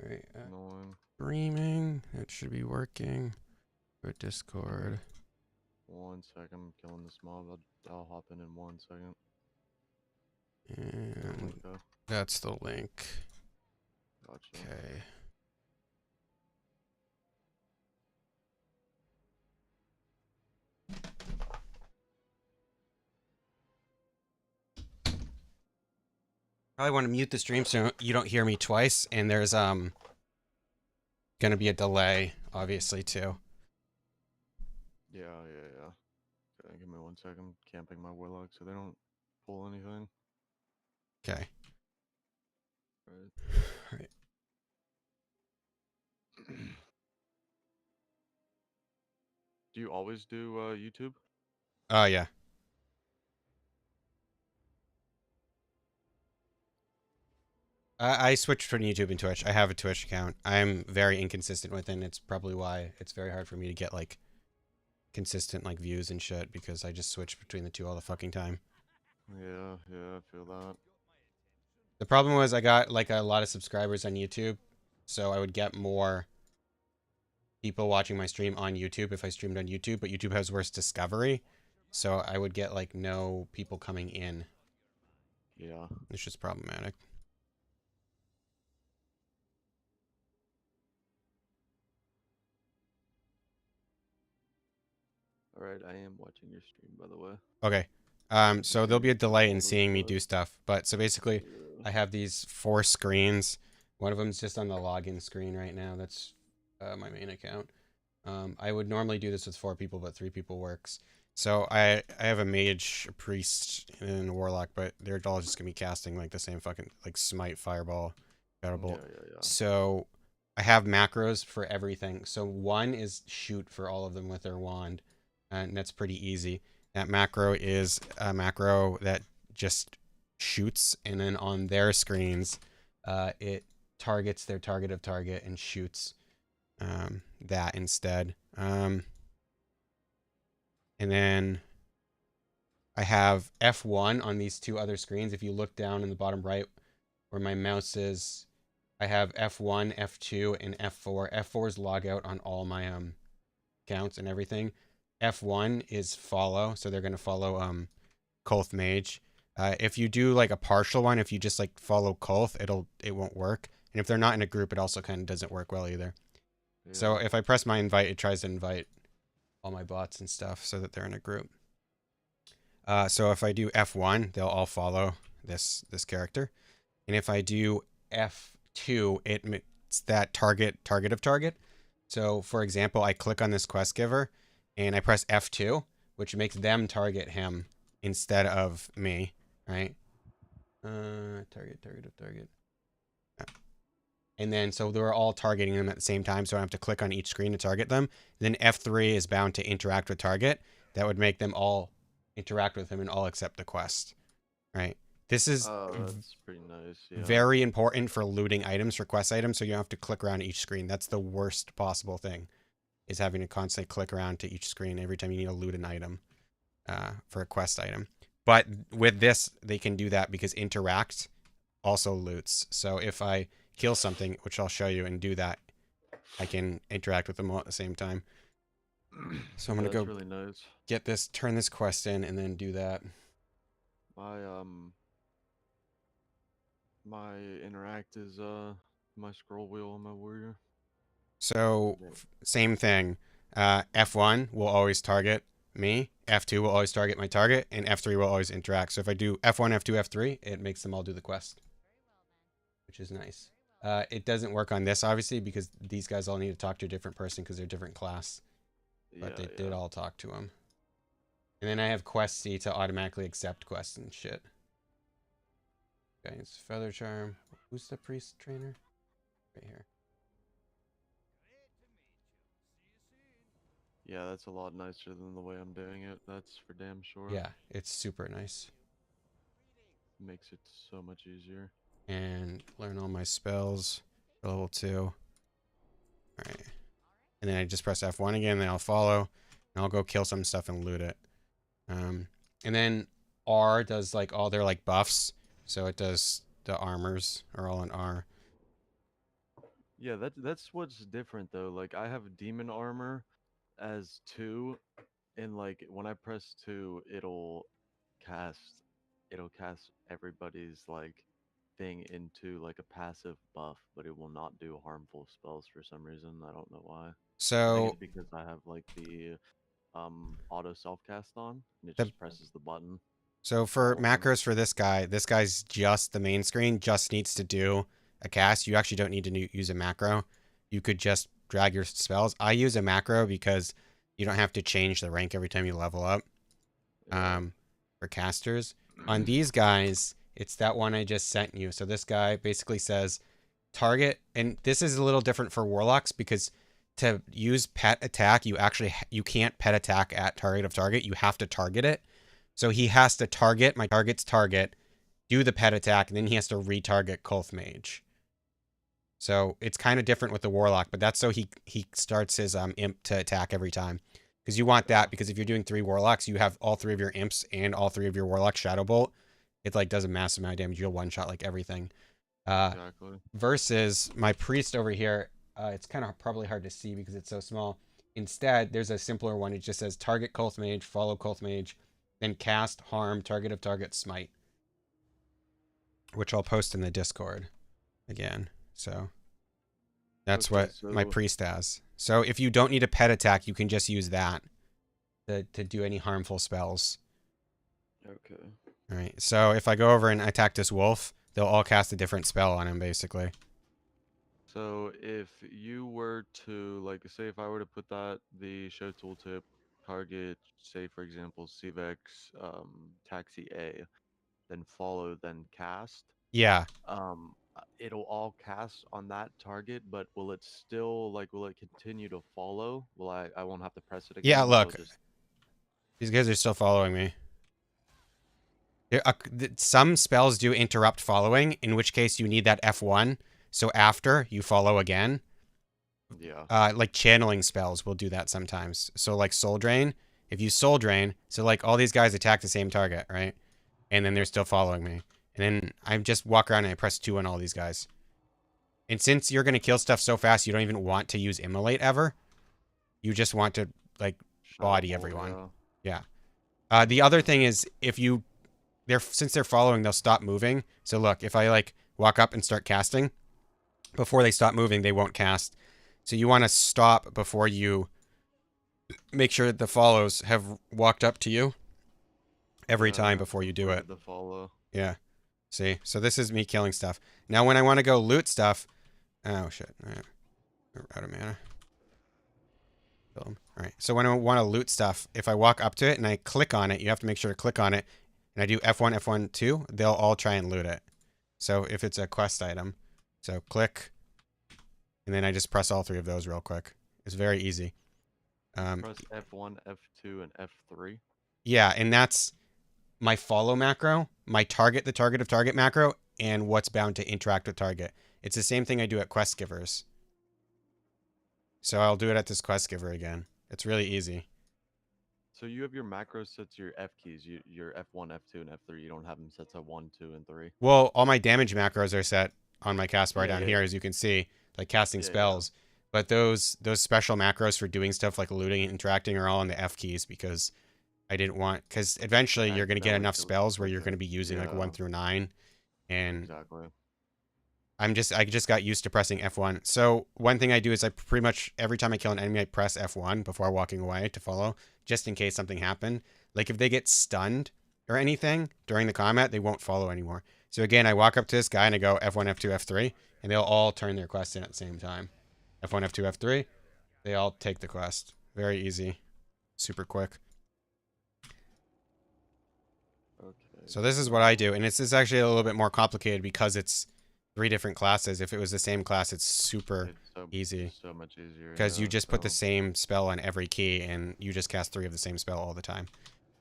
Alright, Annoying. streaming. It should be working. Go to Discord. 1 second, I'm killing this mob. I'll hop in 1 second. And Go. that's the link. Gotcha. Okay. Probably want to mute the stream so you don't hear me twice, and there's gonna be a delay, obviously, too. Yeah. Okay, give me 1 second. I'm camping my warlock so they don't pull anything. Okay. Right. Alright. Do you always do YouTube? Oh, yeah. I switched from YouTube and Twitch. I have a Twitch account. I'm very inconsistent with it, and it's probably why it's very hard for me to get, like, consistent, like, views and shit, because I just switch between the two all the fucking time. Yeah, I feel that. The problem was I got, like, a lot of subscribers on YouTube, so I would get more people watching my stream on YouTube if I streamed on YouTube, but YouTube has worse discovery, so I would get, like, no people coming in. Yeah. It's just problematic. Alright, I am watching your stream, by the way. Okay. So there'll be a delay in seeing me do stuff, but so basically I have these 4 screens. One of them's just on the login screen right now. That's my main account. I would normally do this with 4 people, but 3 people works. So I have a mage, a priest, and a warlock, but they're all just gonna be casting like the same fucking like smite, fireball, battlebolt. Yeah. So I have macros for everything. So one is shoot for all of them with their wand, and that's pretty easy. That macro is a macro that just shoots, and then on their screens, it targets their target of target and shoots that instead. And then I have F1 on these 2 other screens. If you look down in the bottom right where my mouse is, I have F1, F2, and F4. F4 is log out on all my accounts and everything. F1 is follow, so they're going to follow Kulth Mage. If you do like a partial one, if you just like follow Kulth, it won't work. And if they're not in a group, it also kind of doesn't work well either. Yeah. So if I press my invite, it tries to invite all my bots and stuff so that they're in a group. So if I do F1, they'll all follow this character. And if I do F2, it's that target of target. So for example, I click on this quest giver and I press F2, which makes them target him instead of me, right? Target of target. And then, so they're all targeting them at the same time, so I have to click on each screen to target them. Then F3 is bound to interact with target. That would make them all interact with him and all accept the quest, right? This is that's pretty nice, yeah. very important for looting items, for quest items, so you don't have to click around each screen. That's the worst possible thing, is having to constantly click around to each screen every time you need to loot an item for a quest item. But with this, they can do that because interact also loots. So if I kill something, which I'll show you, and do that, I can interact with them all at the same time. So I'm gonna go really nice. get this, turn this quest in, and then do that. My interact is my scroll wheel on my warrior. So same thing. F1 will always target me. F2 will always target my target, and F3 will always interact. So if I do F1, F2, F3, it makes them all do the quest, which is nice. It doesn't work on this, obviously, because these guys all need to talk to a different person because they're different class. But they did all talk to him. And then I have Quest C to automatically accept quests and shit. Okay, it's Feather Charm. Who's the priest trainer? Right here. Yeah, that's a lot nicer than the way I'm doing it. That's for damn sure. Yeah, it's super nice. Makes it so much easier. And learn all my spells for level 2. Alright. And then I just press F1 again, then I'll follow. And I'll go kill some stuff and loot it. And then R does like all their like buffs. So it does, the armors are all in R. Yeah, that's what's different though. Like I have demon armor as 2, and like when I press 2, cast it'll cast everybody's like thing into like a passive buff, but it will not do harmful spells for some reason. I don't know why. I think it's So because I have like the auto self cast on, and it the just presses the button, so for all of them. macros for this guy's just the main screen, just needs to do a cast. You actually don't need to use a macro. You could just drag your spells. I use a macro because you don't have to change the rank every time you level up. Yeah. For casters. On these guys, it's that one I just sent you. So this guy basically says target, and this is a little different for warlocks because to use pet attack, you can't pet attack at target of target. You have to target it. So he has to target my target's target, do the pet attack, and then he has to retarget Kulth Mage. So it's kind of different with the warlock, but that's so he starts his imp to attack every time. Because you want Yeah. that, because if you're doing 3 warlocks, you have all 3 of your imps and all 3 of your warlocks shadow bolt. It like does a massive amount of damage. You'll one shot like everything. Uh Exactly. Versus my priest over here, it's kind of probably hard to see because it's so small. Instead, there's a simpler one. It just says target Kulth Mage, follow Kulth Mage, then cast harm, target of target, smite, which I'll post in the Discord again. So that's Okay, what my so priest has. So if you don't need a pet attack, you can just use that to do any harmful spells. okay. All right. So if I go over and attack this wolf, they'll all cast a different spell on him, basically. So if you were to like say if I were to put the show tooltip target, say for example Cvex taxi A, then follow, then cast, Yeah. it'll all cast on that target, but will it still like will it continue to follow? Will I won't have to press it Yeah. again? It'll Look, just these guys are still following me. Some spells do interrupt following, in which case you need that F1. So after you follow again, yeah. like channeling spells will do that sometimes. So like soul drain, if you soul drain, so like all these guys attack the same target, right? And then they're Yep. still following me. And then I just walk around and I press 2 on all these guys. And since you're going to kill stuff so fast, you don't even want to use immolate ever. You just want to like Shadow body Bolt, everyone. yeah. Yeah. The other Okay. thing is if you since they're following, they'll stop moving. So look, if I like walk up and start casting, before they stop moving, they won't cast. So you want to stop before you make sure that the follows have walked up to you every Yeah, time yeah. before you do it. Completed the follow. Yeah. See? So this is me killing stuff. Now when I want to go loot stuff, oh shit. All right. We're out of mana. Kill 'em. All right. So when I want to loot stuff, if I walk up to it and I click on it, you have to make sure to click on it, and I do F1, F1, 2, they'll all try and loot it. So if it's a quest item, so click, and then I just press all 3 of those real quick. It's very easy. Um, Press F1, F2, and F3. yeah, and that's my follow macro, my target, the target of target macro, and what's bound to interact with target. It's the same thing I do at quest givers. So I'll do it at this quest giver again. It's really easy. So you have your macros set to your F keys, your F1, F2, and F3. You don't have them set to 1, 2, and 3. Well, all my damage macros are set on my cast bar Yeah, down yeah, here, yeah. as you can see, like casting Yeah, yeah. spells. But those special macros for doing stuff like looting and interacting are all on the F keys because I didn't want, because eventually you're going to get Accidentally enough kill a spells where you're going to duplicate. be using like 1 Yeah, through 9, and exactly. I just got used to pressing F1. So one thing I do is I pretty much every time I kill an enemy, I press F1 before walking away to follow, just in case something happened. Like if they get stunned or anything during the combat, they won't follow anymore. So again, I walk up to this guy and I go F1, F2, F3, and they'll all turn their quest in at the same time. F1, F2, F3, they all take the quest. Very easy, super quick. Okay, So this is what I so do, and it's actually a little bit more complicated because it's 3 different classes. If it was the same class, it's super easy it's so much easier. because you Yeah. just put the So same spell on every key, and you just cast 3 of the same spell all the time.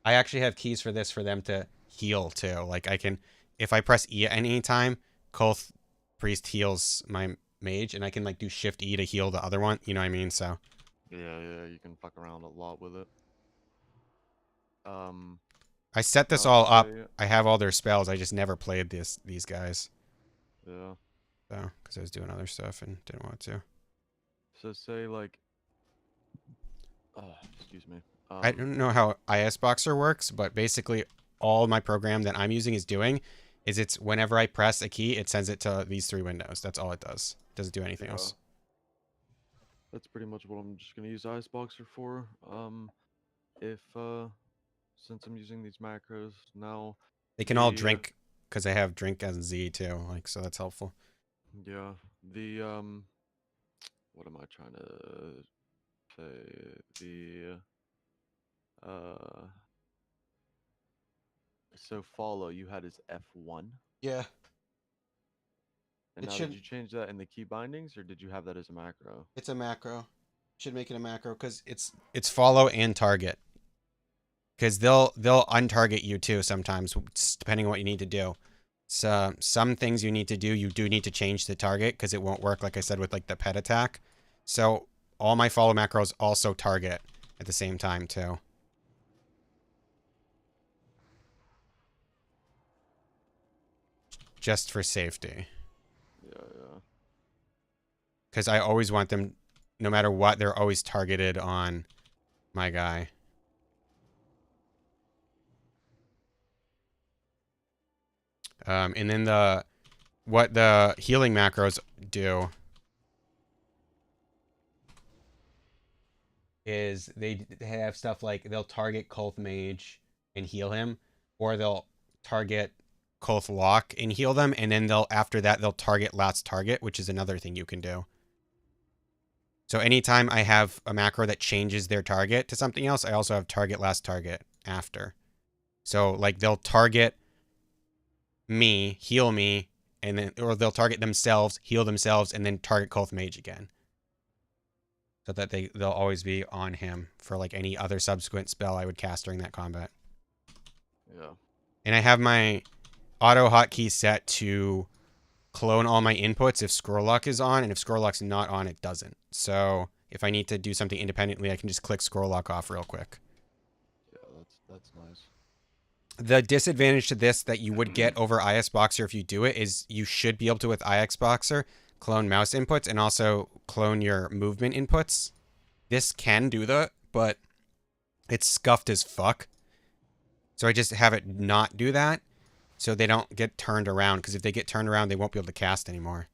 I actually have keys for this for them to heal too. Like I can, if I press E at any time, Kolth Priest heals my mage, and I can like do Shift E to heal the other one. You know what I mean? So yeah, yeah, you can fuck around a lot with it. Um, I set this now all up. say I have all their spells. I just never played these guys. yeah. So, because I was doing other stuff and didn't want to. So say like, excuse me. I don't know how IS Boxer works, but basically all my program that I'm using is doing is it's whenever I press a key, it sends it to these 3 windows. That's all it does. It doesn't do anything Yeah, else. that's pretty much what I'm just gonna use Iceboxer for. If since I'm using these macros now, They can all the drink because I have drink as Z too, like so that's helpful. yeah, the what am I trying to say? The uh, so follow you had is F1, Yeah, and it now did should. you change that in the key bindings, or did you have that as a macro? It's a macro. Should make it a macro because it's follow and target. Because they'll untarget you too sometimes, depending on what you need to do. So some things you need to do, you do need to change the target because it won't work, like I said, with like the pet attack. So all my follow macros also target at the same time too. Just for safety. Yeah, yeah. Because I always want them, no matter what, they're always targeted on my guy. And then what the healing macros do is they have stuff like they'll target Kulth Mage and heal him, or they'll target Kulth Lock and heal them, and then they'll after that they'll target last target, which is another thing you can do. So anytime I have a macro that changes their target to something else, I also have target last target after. So like they'll target me, heal me, and then or they'll target themselves, heal themselves, and then target Kulth Mage again. So that they'll always be on him for like any other subsequent spell I would cast during that combat. Yeah. And I have my auto hotkey set to clone all my inputs if Scroll is on, and if Scroll not on, it doesn't. So if I need to do something independently, I can just click Scroll off real quick. Yeah, that's nice. The disadvantage to this that you would get over IS Boxer if you do it is you should be able to, with IX Boxer, clone mouse inputs and also clone your movement inputs. This can do that, but it's scuffed as fuck. So I just have it not do that so they don't get turned around, because if they get turned around, they won't be able to cast anymore.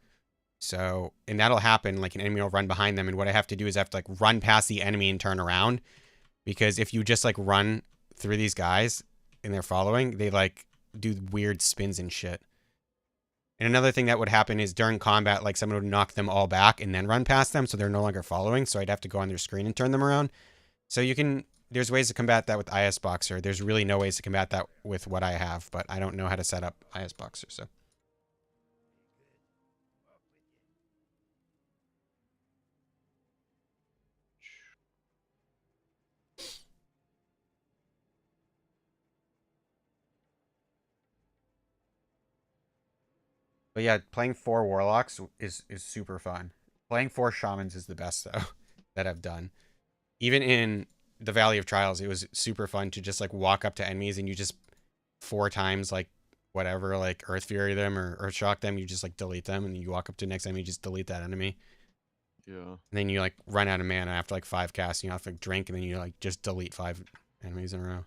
So, and that'll happen, like an enemy will run behind them, and what I have to do is I have to like run past the enemy and turn around, because if you just like run through these guys and they're following, they like do weird spins and shit. And another thing that would happen is during combat, like someone would knock them all back and then run past them, so they're no longer following, so I'd have to go on their screen and turn them around. So you can, there's ways to combat that with IS Boxer. There's really no ways to combat that with what I have, but I don't know how to set up IS Boxer, so. But yeah, playing 4 Warlocks is super fun. Playing 4 Shamans is the best, though, that I've done. Even in the Valley of Trials, it was super fun to just, like, walk up to enemies and you just 4 times, like, whatever, like, Earth Fury them or Earth Shock them. You just, like, delete them, and you walk up to the next enemy, you just delete that enemy. Yeah. And then you, like, run out of mana after, like, 5 casts, and you have to, like, drink, and then you, like, just delete 5 enemies in a row.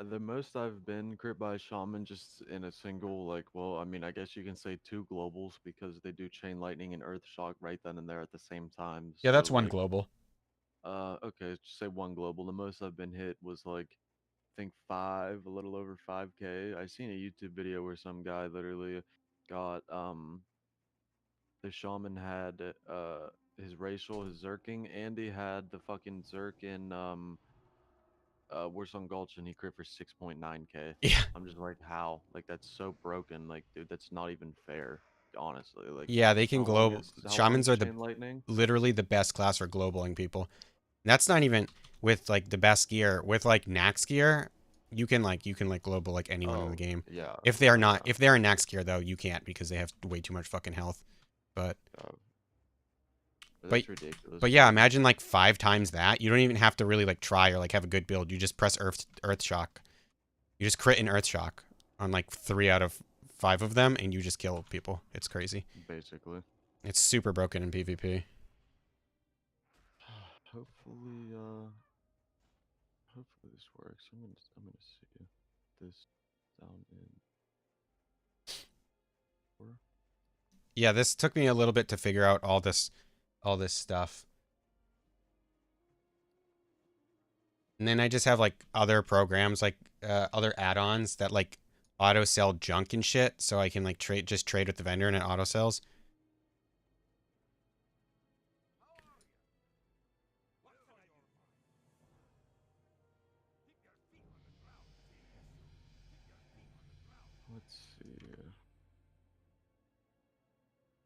The most I've been crit by shaman just in a single, like, well, I mean, I guess you can say 2 globals because they do chain lightning and earth shock right then and there at the same time. Yeah, that's So one like, global. okay, just say 1 global. The most I've been hit was like, I think 5, a little over 5k. I seen a YouTube video where some guy literally got the shaman had his racial, his zerking, and he had the fucking zerk in Warsong Gulch, and he crit for 6.9k. Yeah. I'm just like, how? Like, that's so broken. Like, dude, that's not even fair. Honestly, like, Yeah, they can global. how long Shamans is are chain lightning? literally the best class for globaling people. That's not even with like the best gear. With like Nax gear, you can global like anyone in the Oh, game. yeah. If they're Oh, not, yeah. if they're in Nax gear though, you can't because they have way too much fucking health. But Uh, but but that's ridiculous, but yeah, man. imagine like 5 times that. You don't even have to really like try or like have a good build. You just press Earth Shock. You just crit in Earth Shock on like 3 out of 5 of them, and you just kill people. It's crazy. Basically. It's super broken in PvP. Hopefully, hopefully this works. I'm gonna see this down in. Yeah, this took me a little bit to figure out all this stuff. And then I just have like other programs, like other add-ons that like auto sell junk and shit, so I can like trade with the vendor and it auto sells.